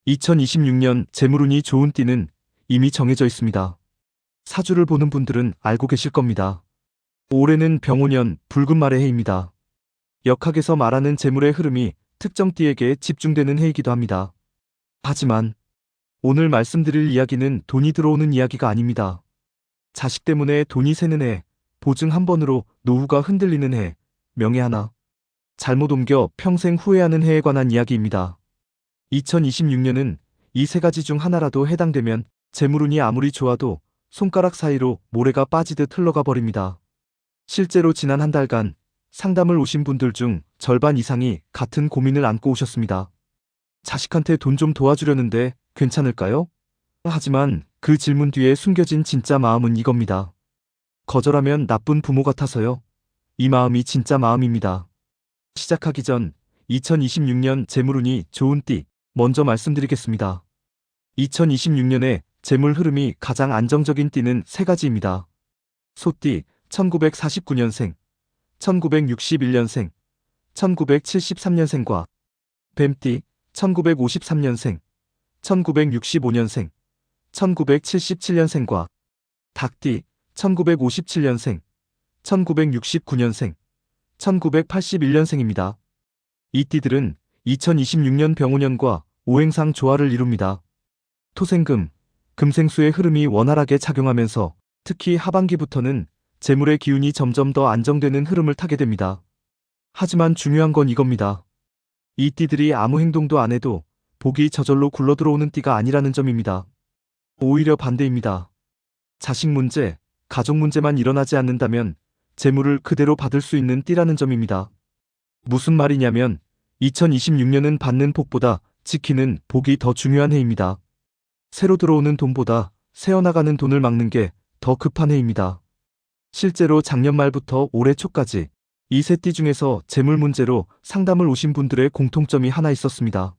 2026년 재물운이 좋은 띠는 이미 정해져 있습니다. 사주를 보는 분들은 알고 계실 겁니다. 올해는 병오년 붉은 말의 해입니다. 역학에서 말하는 재물의 흐름이 특정 띠에게 집중되는 해이기도 합니다. 하지만 오늘 말씀드릴 이야기는 돈이 들어오는 이야기가 아닙니다. 자식 때문에 돈이 새는 해, 보증 한 번으로 노후가 흔들리는 해, 명예 하나 잘못 옮겨 평생 후회하는 해에 관한 이야기입니다. 2026년은 이 세 가지 중 하나라도 해당되면 재물운이 아무리 좋아도 손가락 사이로 모래가 빠지듯 흘러가 버립니다. 실제로 지난 한 달간 상담을 오신 분들 중 절반 이상이 같은 고민을 안고 오셨습니다. 자식한테 돈 좀 도와주려는데 괜찮을까요? 하지만 그 질문 뒤에 숨겨진 진짜 마음은 이겁니다. 거절하면 나쁜 부모 같아서요. 이 마음이 진짜 마음입니다. 시작하기 전 2026년 재물운이 좋은 띠 먼저 말씀드리겠습니다. 2026년에 재물 흐름이 가장 안정적인 띠는 세 가지입니다. 소띠 1949년생, 1961년생, 1973년생과 뱀띠 1953년생, 1965년생, 1977년생과 닭띠 1957년생, 1969년생, 1981년생입니다. 이 띠들은 2026년 병오년과 오행상 조화를 이룹니다. 토생금, 금생수의 흐름이 원활하게 작용하면서 특히 하반기부터는 재물의 기운이 점점 더 안정되는 흐름을 타게 됩니다. 하지만 중요한 건 이겁니다. 이 띠들이 아무 행동도 안 해도 복이 저절로 굴러들어오는 띠가 아니라는 점입니다. 오히려 반대입니다. 자식 문제, 가족 문제만 일어나지 않는다면 재물을 그대로 받을 수 있는 띠라는 점입니다. 무슨 말이냐면 2026년은 받는 복보다 지키는 복이 더 중요한 해입니다. 새로 들어오는 돈보다 새어나가는 돈을 막는 게 더 급한 해입니다. 실제로 작년 말부터 올해 초까지 이 세 띠 중에서 재물 문제로 상담을 오신 분들의 공통점이 하나 있었습니다.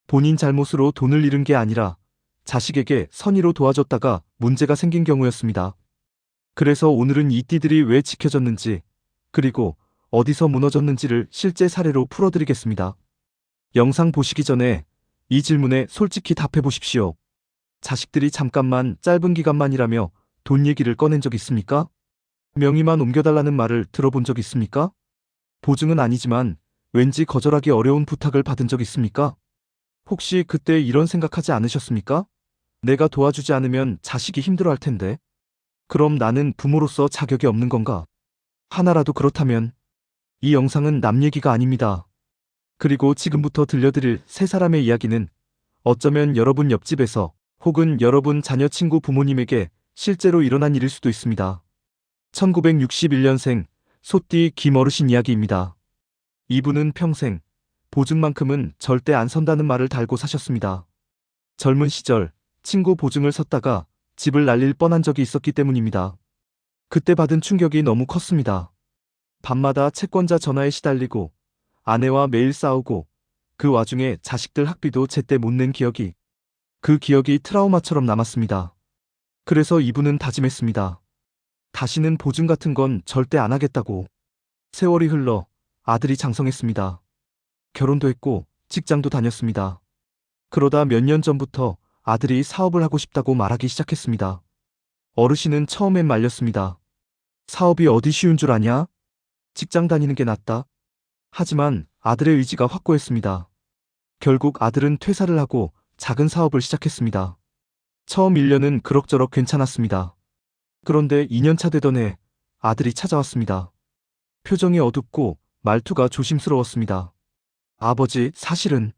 본인 잘못으로 돈을 잃은 게 아니라 자식에게 선의로 도와줬다가 문제가 생긴 경우였습니다. 그래서 오늘은 이 띠들이 왜 지켜졌는지, 그리고 어디서 무너졌는지를 실제 사례로 풀어드리겠습니다. 영상 보시기 전에 이 질문에 솔직히 답해 보십시오. 자식들이 잠깐만 짧은 기간만이라며 돈 얘기를 꺼낸 적 있습니까? 명의만 옮겨달라는 말을 들어본 적 있습니까? 보증은 아니지만 왠지 거절하기 어려운 부탁을 받은 적 있습니까? 혹시 그때 이런 생각하지 않으셨습니까? 내가 도와주지 않으면 자식이 힘들어할 텐데. 그럼 나는 부모로서 자격이 없는 건가? 하나라도 그렇다면 이 영상은 남 얘기가 아닙니다. 그리고 지금부터 들려드릴 세 사람의 이야기는 어쩌면 여러분 옆집에서 혹은 여러분 자녀 친구 부모님에게 실제로 일어난 일일 수도 있습니다. 1961년생 소띠 김어르신 이야기입니다. 이분은 평생 보증만큼은 절대 안 선다는 말을 달고 사셨습니다. 젊은 시절 친구 보증을 섰다가 집을 날릴 뻔한 적이 있었기 때문입니다. 그때 받은 충격이 너무 컸습니다. 밤마다 채권자 전화에 시달리고 아내와 매일 싸우고 그 와중에 자식들 학비도 제때 못 낸 기억이 그 기억이 트라우마처럼 남았습니다. 그래서 이분은 다짐했습니다. 다시는 보증 같은 건 절대 안 하겠다고. 세월이 흘러 아들이 장성했습니다. 결혼도 했고 직장도 다녔습니다. 그러다 몇 년 전부터 아들이 사업을 하고 싶다고 말하기 시작했습니다. 어르신은 처음엔 말렸습니다. 사업이 어디 쉬운 줄 아냐? 직장 다니는 게 낫다. 하지만 아들의 의지가 확고했습니다. 결국 아들은 퇴사를 하고 작은 사업을 시작했습니다. 처음 1년은 그럭저럭 괜찮았습니다. 그런데 2년차 되던 해 아들이 찾아왔습니다. 표정이 어둡고 말투가 조심스러웠습니다. 아버지, 사실은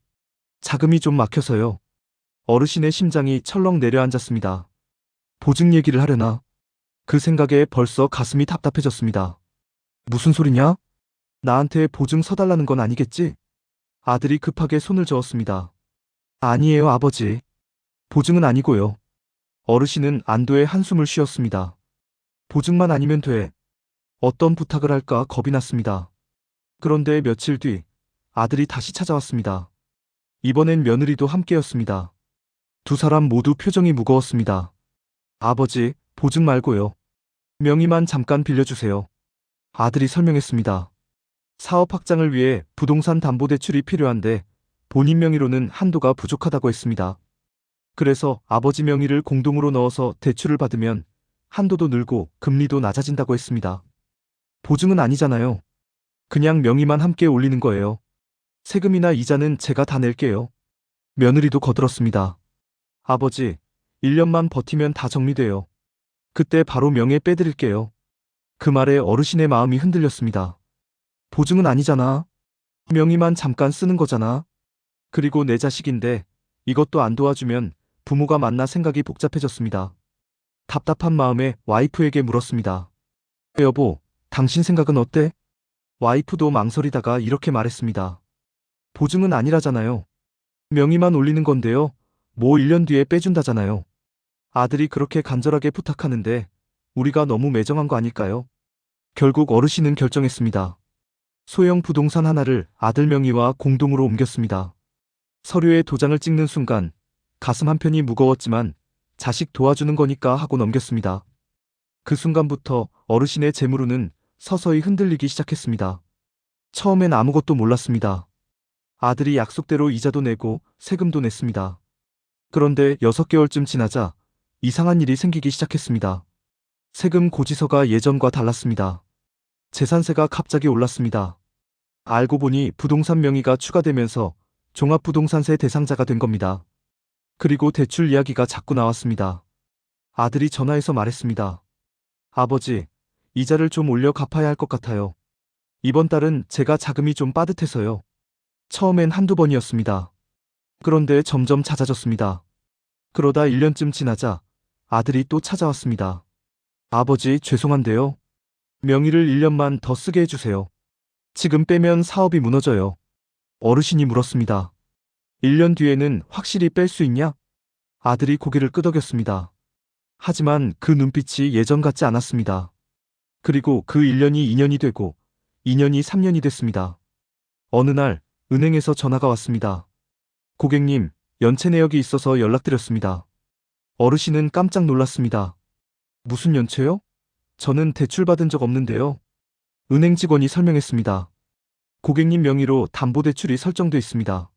자금이 좀 막혀서요. 어르신의 심장이 철렁 내려앉았습니다. 보증 얘기를 하려나? 그 생각에 벌써 가슴이 답답해졌습니다. 무슨 소리냐? 나한테 보증 서달라는 건 아니겠지? 아들이 급하게 손을 저었습니다. 아니에요, 아버지. 보증은 아니고요. 어르신은 안도의 한숨을 쉬었습니다. 보증만 아니면 돼. 어떤 부탁을 할까 겁이 났습니다. 그런데 며칠 뒤 아들이 다시 찾아왔습니다. 이번엔 며느리도 함께였습니다. 두 사람 모두 표정이 무거웠습니다. 아버지, 보증 말고요. 명의만 잠깐 빌려주세요. 아들이 설명했습니다. 사업 확장을 위해 부동산 담보대출이 필요한데 본인 명의로는 한도가 부족하다고 했습니다. 그래서 아버지 명의를 공동으로 넣어서 대출을 받으면 한도도 늘고 금리도 낮아진다고 했습니다. 보증은 아니잖아요. 그냥 명의만 함께 올리는 거예요. 세금이나 이자는 제가 다 낼게요. 며느리도 거들었습니다. 아버지, 1년만 버티면 다 정리돼요. 그때 바로 명예 빼드릴게요. 그 말에 어르신의 마음이 흔들렸습니다. 보증은 아니잖아. 명의만 잠깐 쓰는 거잖아. 그리고 내 자식인데 이것도 안 도와주면 부모가 맞나 생각이 복잡해졌습니다. 답답한 마음에 와이프에게 물었습니다. 여보, 당신 생각은 어때? 와이프도 망설이다가 이렇게 말했습니다. 보증은 아니라잖아요. 명의만 올리는 건데요. 뭐 1년 뒤에 빼준다잖아요. 아들이 그렇게 간절하게 부탁하는데 우리가 너무 매정한 거 아닐까요? 결국 어르신은 결정했습니다. 소형 부동산 하나를 아들 명의와 공동으로 옮겼습니다. 서류에 도장을 찍는 순간 가슴 한편이 무거웠지만 자식 도와주는 거니까 하고 넘겼습니다. 그 순간부터 어르신의 재물운은 서서히 흔들리기 시작했습니다. 처음엔 아무것도 몰랐습니다. 아들이 약속대로 이자도 내고 세금도 냈습니다. 그런데 6개월쯤 지나자 이상한 일이 생기기 시작했습니다. 세금 고지서가 예전과 달랐습니다. 재산세가 갑자기 올랐습니다. 알고 보니 부동산 명의가 추가되면서 종합부동산세 대상자가 된 겁니다. 그리고 대출 이야기가 자꾸 나왔습니다. 아들이 전화해서 말했습니다. 아버지, 이자를 좀 올려 갚아야 할 것 같아요. 이번 달은 제가 자금이 좀 빠듯해서요. 처음엔 한두 번이었습니다. 그런데 점점 잦아졌습니다. 그러다 1년쯤 지나자 아들이 또 찾아왔습니다. 아버지, 죄송한데요. 명의를 1년만 더 쓰게 해주세요. 지금 빼면 사업이 무너져요. 어르신이 물었습니다. 1년 뒤에는 확실히 뺄 수 있냐? 아들이 고개를 끄덕였습니다. 하지만 그 눈빛이 예전 같지 않았습니다. 그리고 그 1년이 2년이 되고 2년이 3년이 됐습니다. 어느 날 은행에서 전화가 왔습니다. 고객님, 연체 내역이 있어서 연락드렸습니다. 어르신은 깜짝 놀랐습니다. 무슨 연체요? 저는 대출받은 적 없는데요. 은행 직원이 설명했습니다. 고객님 명의로 담보대출이 설정돼 있습니다.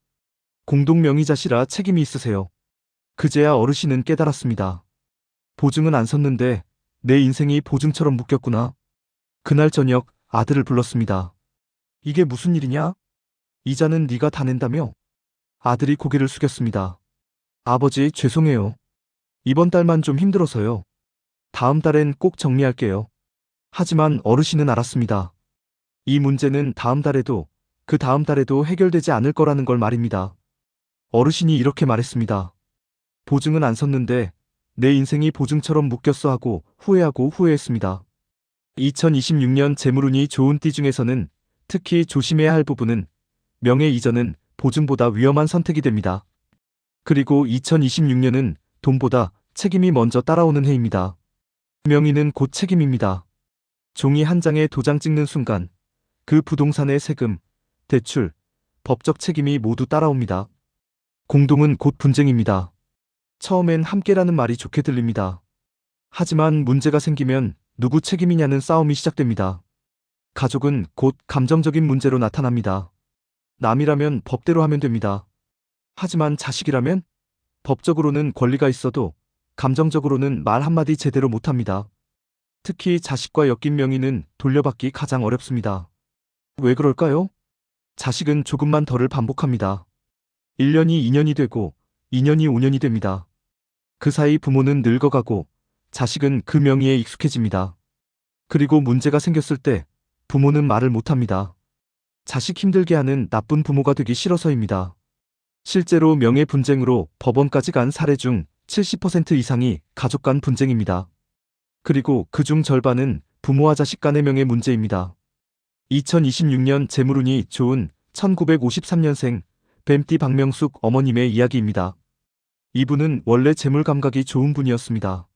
공동 명의자시라 책임이 있으세요. 그제야 어르신은 깨달았습니다. 보증은 안 섰는데 내 인생이 보증처럼 묶였구나. 그날 저녁 아들을 불렀습니다. 이게 무슨 일이냐? 이자는 네가 다 낸다며? 아들이 고개를 숙였습니다. 아버지, 죄송해요. 이번 달만 좀 힘들어서요. 다음 달엔 꼭 정리할게요. 하지만 어르신은 알았습니다. 이 문제는 다음 달에도 그 다음 달에도 해결되지 않을 거라는 걸 말입니다. 어르신이 이렇게 말했습니다. 보증은 안 섰는데 내 인생이 보증처럼 묶였어 하고 후회하고 후회했습니다. 2026년 재물운이 좋은 띠 중에서는 특히 조심해야 할 부분은 명예 이전은 보증보다 위험한 선택이 됩니다. 그리고 2026년은 돈보다 책임이 먼저 따라오는 해입니다. 명의는 곧 책임입니다. 종이 한 장에 도장 찍는 순간 그 부동산의 세금, 대출, 법적 책임이 모두 따라옵니다. 공동은 곧 분쟁입니다. 처음엔 함께라는 말이 좋게 들립니다. 하지만 문제가 생기면 누구 책임이냐는 싸움이 시작됩니다. 가족은 곧 감정적인 문제로 나타납니다. 남이라면 법대로 하면 됩니다. 하지만 자식이라면 법적으로는 권리가 있어도 감정적으로는 말 한마디 제대로 못합니다. 특히 자식과 엮인 명의는 돌려받기 가장 어렵습니다. 왜 그럴까요? 자식은 조금만 덜을 반복합니다. 1년이 2년이 되고 2년이 5년이 됩니다. 그 사이 부모는 늙어가고 자식은 그 명의에 익숙해집니다. 그리고 문제가 생겼을 때 부모는 말을 못합니다. 자식 힘들게 하는 나쁜 부모가 되기 싫어서입니다. 실제로 명예 분쟁으로 법원까지 간 사례 중 70% 이상이 가족 간 분쟁입니다. 그리고 그중 절반은 부모와 자식 간의 명예 문제입니다. 2026년 재물운이 좋은 1953년생 뱀띠 박명숙 어머님의 이야기입니다. 이분은 원래 재물 감각이 좋은 분이었습니다.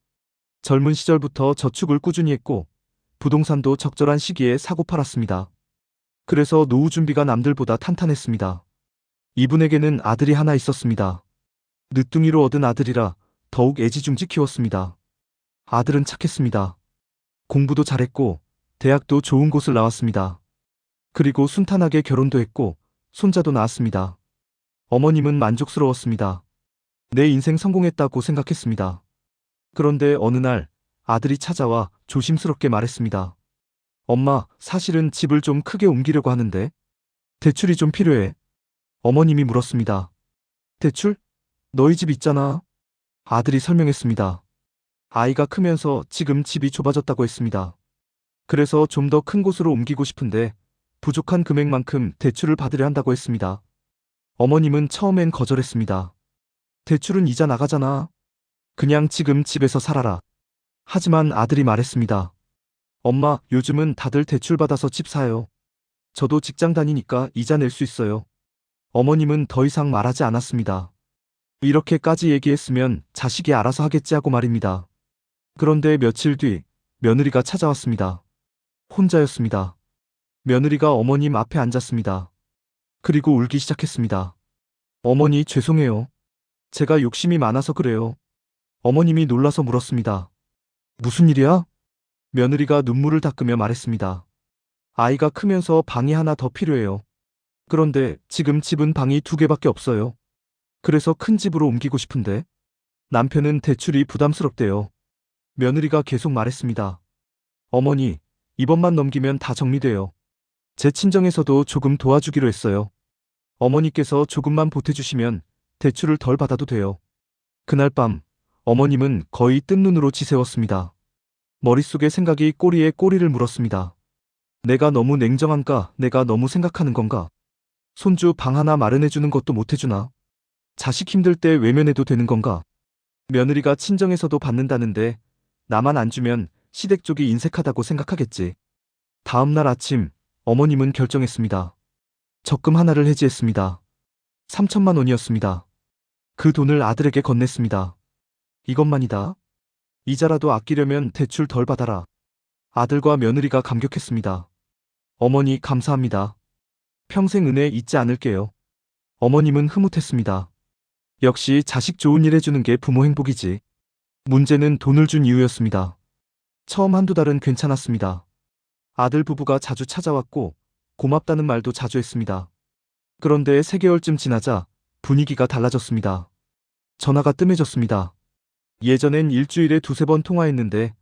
젊은 시절부터 저축을 꾸준히 했고 부동산도 적절한 시기에 사고 팔았습니다. 그래서 노후 준비가 남들보다 탄탄했습니다. 이분에게는 아들이 하나 있었습니다. 늦둥이로 얻은 아들이라 더욱 애지중지 키웠습니다. 아들은 착했습니다. 공부도 잘했고 대학도 좋은 곳을 나왔습니다. 그리고 순탄하게 결혼도 했고 손자도 낳았습니다. 어머님은 만족스러웠습니다. 내 인생 성공했다고 생각했습니다. 그런데 어느 날 아들이 찾아와 조심스럽게 말했습니다. 엄마, 사실은 집을 좀 크게 옮기려고 하는데 대출이 좀 필요해. 어머님이 물었습니다. 대출? 너희 집 있잖아. 아들이 설명했습니다. 아이가 크면서 지금 집이 좁아졌다고 했습니다. 그래서 좀 더 큰 곳으로 옮기고 싶은데 부족한 금액만큼 대출을 받으려 한다고 했습니다. 어머님은 처음엔 거절했습니다. 대출은 이자 나가잖아. 그냥 지금 집에서 살아라. 하지만 아들이 말했습니다. 엄마, 요즘은 다들 대출 받아서 집 사요. 저도 직장 다니니까 이자 낼 수 있어요. 어머님은 더 이상 말하지 않았습니다. 이렇게까지 얘기했으면 자식이 알아서 하겠지 하고 말입니다. 그런데 며칠 뒤 며느리가 찾아왔습니다. 혼자였습니다. 며느리가 어머님 앞에 앉았습니다. 그리고 울기 시작했습니다. 어머니, 죄송해요. 제가 욕심이 많아서 그래요. 어머님이 놀라서 물었습니다. 무슨 일이야? 며느리가 눈물을 닦으며 말했습니다. 아이가 크면서 방이 하나 더 필요해요. 그런데 지금 집은 방이 2개밖에 없어요. 그래서 큰 집으로 옮기고 싶은데 남편은 대출이 부담스럽대요. 며느리가 계속 말했습니다. 어머니, 이번만 넘기면 다 정리돼요. 제 친정에서도 조금 도와주기로 했어요. 어머니께서 조금만 보태주시면 대출을 덜 받아도 돼요. 그날 밤 어머님은 거의 뜬 눈으로 지새웠습니다. 머릿속에 생각이 꼬리에 꼬리를 물었습니다. 내가 너무 냉정한가? 내가 너무 생각하는 건가? 손주 방 하나 마련해주는 것도 못해주나? 자식 힘들 때 외면해도 되는 건가? 며느리가 친정에서도 받는다는데 나만 안 주면 시댁 쪽이 인색하다고 생각하겠지. 다음 날 아침 어머님은 결정했습니다. 적금 하나를 해지했습니다. 3천만 원이었습니다. 그 돈을 아들에게 건넸습니다. 이것만이다. 이자라도 아끼려면 대출 덜 받아라. 아들과 며느리가 감격했습니다. 어머니, 감사합니다. 평생 은혜 잊지 않을게요. 어머님은 흐뭇했습니다. 역시 자식 좋은 일 해주는 게 부모 행복이지. 문제는 돈을 준 이유였습니다. 처음 한두 달은 괜찮았습니다. 아들 부부가 자주 찾아왔고 고맙다는 말도 자주 했습니다. 그런데 3개월쯤 지나자 분위기가 달라졌습니다. 전화가 뜸해졌습니다. 예전엔 일주일에 2~3번 통화했는데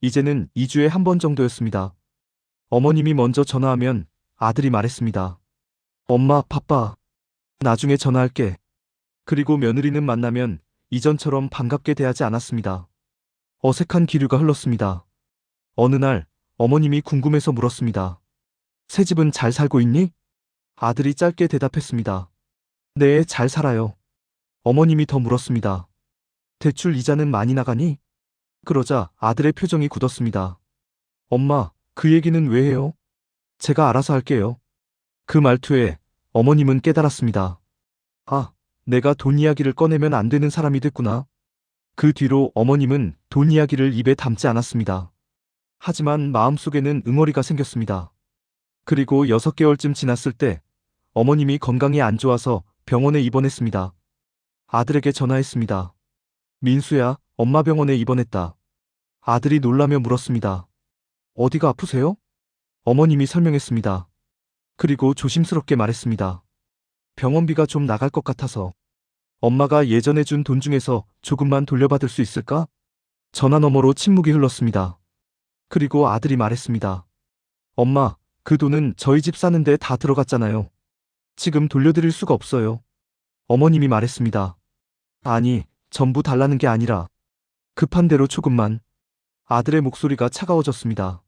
이제는 2주에 1번 정도였습니다. 어머님이 먼저 전화하면 아들이 말했습니다. 엄마, 바빠. 나중에 전화할게. 그리고 며느리는 만나면 이전처럼 반갑게 대하지 않았습니다. 어색한 기류가 흘렀습니다. 어느 날 어머님이 궁금해서 물었습니다. 새 집은 잘 살고 있니? 아들이 짧게 대답했습니다. 네, 잘 살아요. 어머님이 더 물었습니다. 대출 이자는 많이 나가니? 그러자 아들의 표정이 굳었습니다. 엄마, 그 얘기는 왜 해요? 제가 알아서 할게요. 그 말투에 어머님은 깨달았습니다. 아, 내가 돈 이야기를 꺼내면 안 되는 사람이 됐구나. 그 뒤로 어머님은 돈 이야기를 입에 담지 않았습니다. 하지만 마음속에는 응어리가 생겼습니다. 그리고 6개월쯤 지났을 때 어머님이 건강이 안 좋아서 병원에 입원했습니다. 아들에게 전화했습니다. 민수야, 엄마 병원에 입원했다. 아들이 놀라며 물었습니다. 어디가 아프세요? 어머님이 설명했습니다. 그리고 조심스럽게 말했습니다. 병원비가 좀 나갈 것 같아서. 엄마가 예전에 준 돈 중에서 조금만 돌려받을 수 있을까? 전화 너머로 침묵이 흘렀습니다. 그리고 아들이 말했습니다. 엄마, 그 돈은 저희 집 사는데 다 들어갔잖아요. 지금 돌려드릴 수가 없어요. 어머님이 말했습니다. 아니, 전부 달라는 게 아니라 급한 대로 조금만. 아들의 목소리가 차가워졌습니다.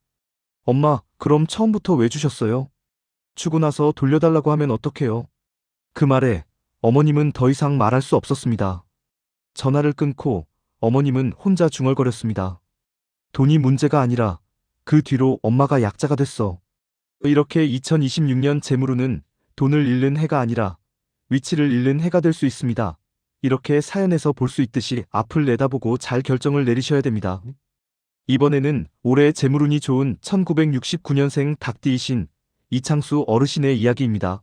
엄마, 그럼 처음부터 왜 주셨어요? 주고 나서 돌려달라고 하면 어떡해요? 그 말에 어머님은 더 이상 말할 수 없었습니다. 전화를 끊고 어머님은 혼자 중얼거렸습니다. 돈이 문제가 아니라 그 뒤로 엄마가 약자가 됐어. 이렇게 2026년 재물운은 돈을 잃는 해가 아니라 위치를 잃는 해가 될 수 있습니다. 이렇게 사연에서 볼 수 있듯이 앞을 내다보고 잘 결정을 내리셔야 됩니다. 이번에는 올해 재물운이 좋은 1969년생 닭띠이신 이창수 어르신의 이야기입니다.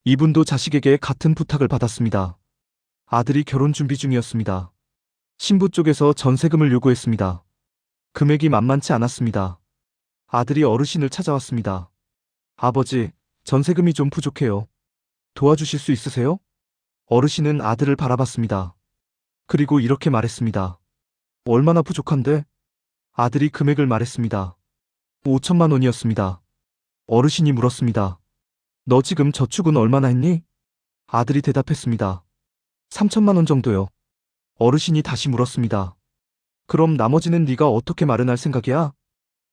이분도 자식에게 같은 부탁을 받았습니다. 아들이 결혼 준비 중이었습니다. 신부 쪽에서 전세금을 요구했습니다. 금액이 만만치 않았습니다. 아들이 어르신을 찾아왔습니다. 아버지, 전세금이 좀 부족해요. 도와주실 수 있으세요? 어르신은 아들을 바라봤습니다. 그리고 이렇게 말했습니다. 얼마나 부족한데? 아들이 금액을 말했습니다. 5천만 원이었습니다. 어르신이 물었습니다. 너 지금 저축은 얼마나 했니? 아들이 대답했습니다. 3천만 원 정도요. 어르신이 다시 물었습니다. 그럼 나머지는 네가 어떻게 마련할 생각이야?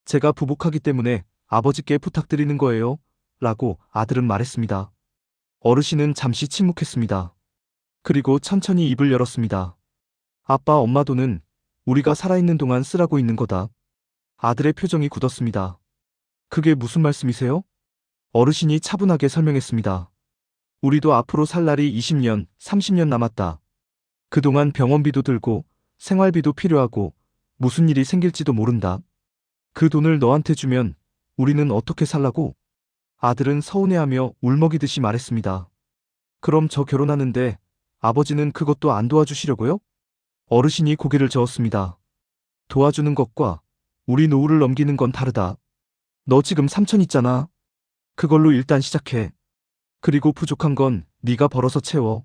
제가 부복하기 때문에 아버지께 부탁드리는 거예요. 라고 아들은 말했습니다. 어르신은 잠시 침묵했습니다. 그리고 천천히 입을 열었습니다. 아빠, 엄마 돈은 우리가 살아있는 동안 쓰라고 있는 거다. 아들의 표정이 굳었습니다. 그게 무슨 말씀이세요? 어르신이 차분하게 설명했습니다. 우리도 앞으로 살 날이 20년, 30년 남았다. 그동안 병원비도 들고 생활비도 필요하고 무슨 일이 생길지도 모른다. 그 돈을 너한테 주면 우리는 어떻게 살라고? 아들은 서운해하며 울먹이듯이 말했습니다. 그럼 저 결혼하는데 아버지는 그것도 안 도와주시려고요? 어르신이 고개를 저었습니다. 도와주는 것과 우리 노후를 넘기는 건 다르다. 너 지금 3천 있잖아. 그걸로 일단 시작해. 그리고 부족한 건 네가 벌어서 채워.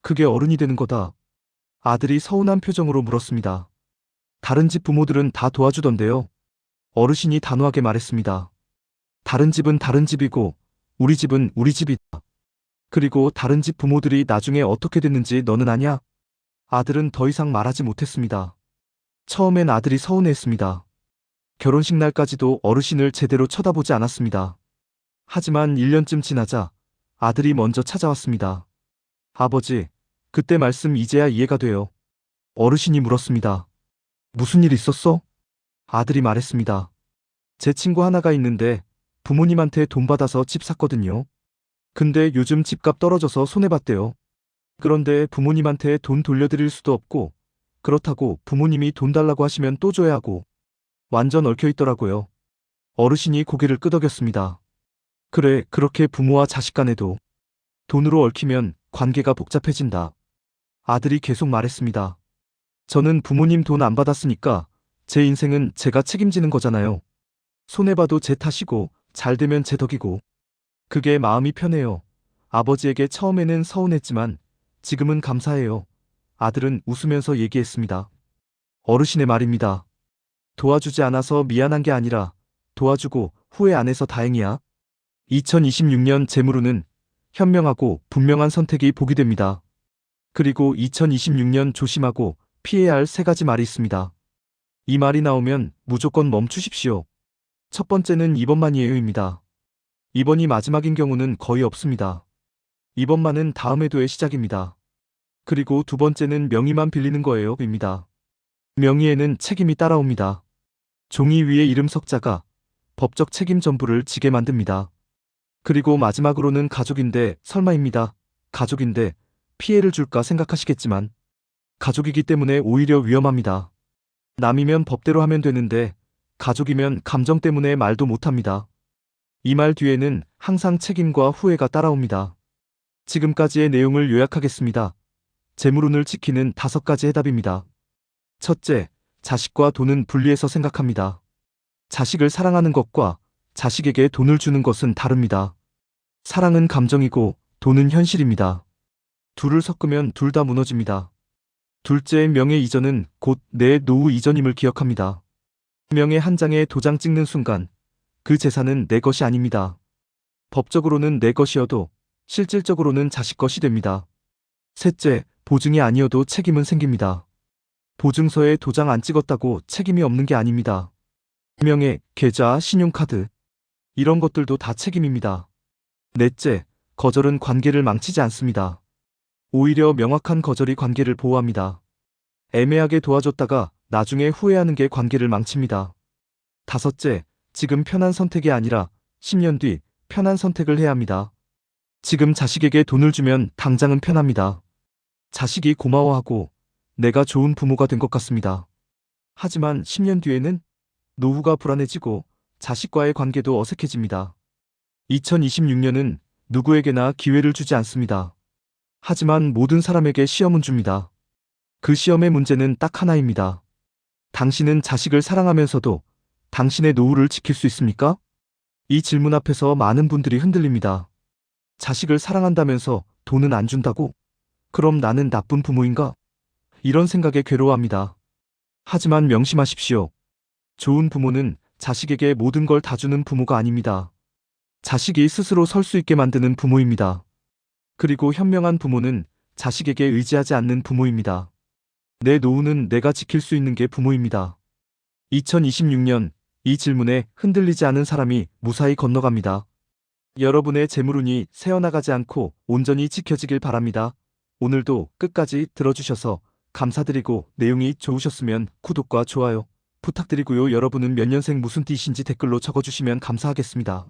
그게 어른이 되는 거다. 아들이 서운한 표정으로 물었습니다. 다른 집 부모들은 다 도와주던데요. 어르신이 단호하게 말했습니다. 다른 집은 다른 집이고 우리 집은 우리 집이다. 그리고 다른 집 부모들이 나중에 어떻게 됐는지 너는 아냐? 아들은 더 이상 말하지 못했습니다. 처음엔 아들이 서운해했습니다. 결혼식 날까지도 어르신을 제대로 쳐다보지 않았습니다. 하지만 1년쯤 지나자 아들이 먼저 찾아왔습니다. 아버지, 그때 말씀 이제야 이해가 돼요. 어르신이 물었습니다. 무슨 일 있었어? 아들이 말했습니다. 제 친구 하나가 있는데 부모님한테 돈 받아서 집 샀거든요. 근데 요즘 집값 떨어져서 손해봤대요. 그런데 부모님한테 돈 돌려드릴 수도 없고 그렇다고 부모님이 돈 달라고 하시면 또 줘야 하고 완전 얽혀있더라고요. 어르신이 고개를 끄덕였습니다. 그래, 그렇게 부모와 자식 간에도 돈으로 얽히면 관계가 복잡해진다. 아들이 계속 말했습니다. 저는 부모님 돈 안 받았으니까 제 인생은 제가 책임지는 거잖아요. 손해봐도 제 탓이고 잘 되면 제 덕이고. 그게 마음이 편해요. 아버지에게 처음에는 서운했지만 지금은 감사해요. 아들은 웃으면서 얘기했습니다. 어르신의 말입니다. 도와주지 않아서 미안한 게 아니라 도와주고 후회 안 해서 다행이야. 2026년 재물운은 현명하고 분명한 선택이 복이 됩니다. 그리고 2026년 조심하고 피해야 할 3가지 말이 있습니다. 이 말이 나오면 무조건 멈추십시오. 첫 번째는 이번만이에요입니다. 이번이 마지막인 경우는 거의 없습니다. 이번만은 다음 회도의 시작입니다. 그리고 두 번째는 명의만 빌리는 거예요입니다. 명의에는 책임이 따라옵니다. 종이 위에 이름 석자가 법적 책임 전부를 지게 만듭니다. 그리고 마지막으로는 가족인데 설마입니다. 가족인데 피해를 줄까 생각하시겠지만 가족이기 때문에 오히려 위험합니다. 남이면 법대로 하면 되는데 가족이면 감정 때문에 말도 못합니다. 이 말 뒤에는 항상 책임과 후회가 따라옵니다. 지금까지의 내용을 요약하겠습니다. 재물운을 지키는 5가지 해답입니다. 첫째, 자식과 돈은 분리해서 생각합니다. 자식을 사랑하는 것과 자식에게 돈을 주는 것은 다릅니다. 사랑은 감정이고 돈은 현실입니다. 둘을 섞으면 둘 다 무너집니다. 둘째, 명예 이전은 곧 내 노후 이전임을 기억합니다. 명예 한 장에 도장 찍는 순간 그 재산은 내 것이 아닙니다. 법적으로는 내 것이어도 실질적으로는 자식 것이 됩니다. 셋째, 보증이 아니어도 책임은 생깁니다. 보증서에 도장 안 찍었다고 책임이 없는 게 아닙니다. 명예, 계좌, 신용카드 이런 것들도 다 책임입니다. 넷째, 거절은 관계를 망치지 않습니다. 오히려 명확한 거절이 관계를 보호합니다. 애매하게 도와줬다가 나중에 후회하는 게 관계를 망칩니다. 다섯째, 지금 편한 선택이 아니라 10년 뒤 편한 선택을 해야 합니다. 지금 자식에게 돈을 주면 당장은 편합니다. 자식이 고마워하고 내가 좋은 부모가 된 것 같습니다. 하지만 10년 뒤에는 노후가 불안해지고 자식과의 관계도 어색해집니다. 2026년은 누구에게나 기회를 주지 않습니다. 하지만 모든 사람에게 시험은 줍니다. 그 시험의 문제는 딱 하나입니다. 당신은 자식을 사랑하면서도 당신의 노후를 지킬 수 있습니까? 이 질문 앞에서 많은 분들이 흔들립니다. 자식을 사랑한다면서 돈은 안 준다고? 그럼 나는 나쁜 부모인가? 이런 생각에 괴로워합니다. 하지만 명심하십시오. 좋은 부모는 자식에게 모든 걸 다 주는 부모가 아닙니다. 자식이 스스로 설 수 있게 만드는 부모입니다. 그리고 현명한 부모는 자식에게 의지하지 않는 부모입니다. 내 노후는 내가 지킬 수 있는 게 부모입니다. 2026년 이 질문에 흔들리지 않은 사람이 무사히 건너갑니다. 여러분의 재물운이 새어나가지 않고 온전히 지켜지길 바랍니다. 오늘도 끝까지 들어주셔서 감사드리고 내용이 좋으셨으면 구독과 좋아요 부탁드리고요. 여러분은 몇 년생 무슨 띠이신지 댓글로 적어주시면 감사하겠습니다.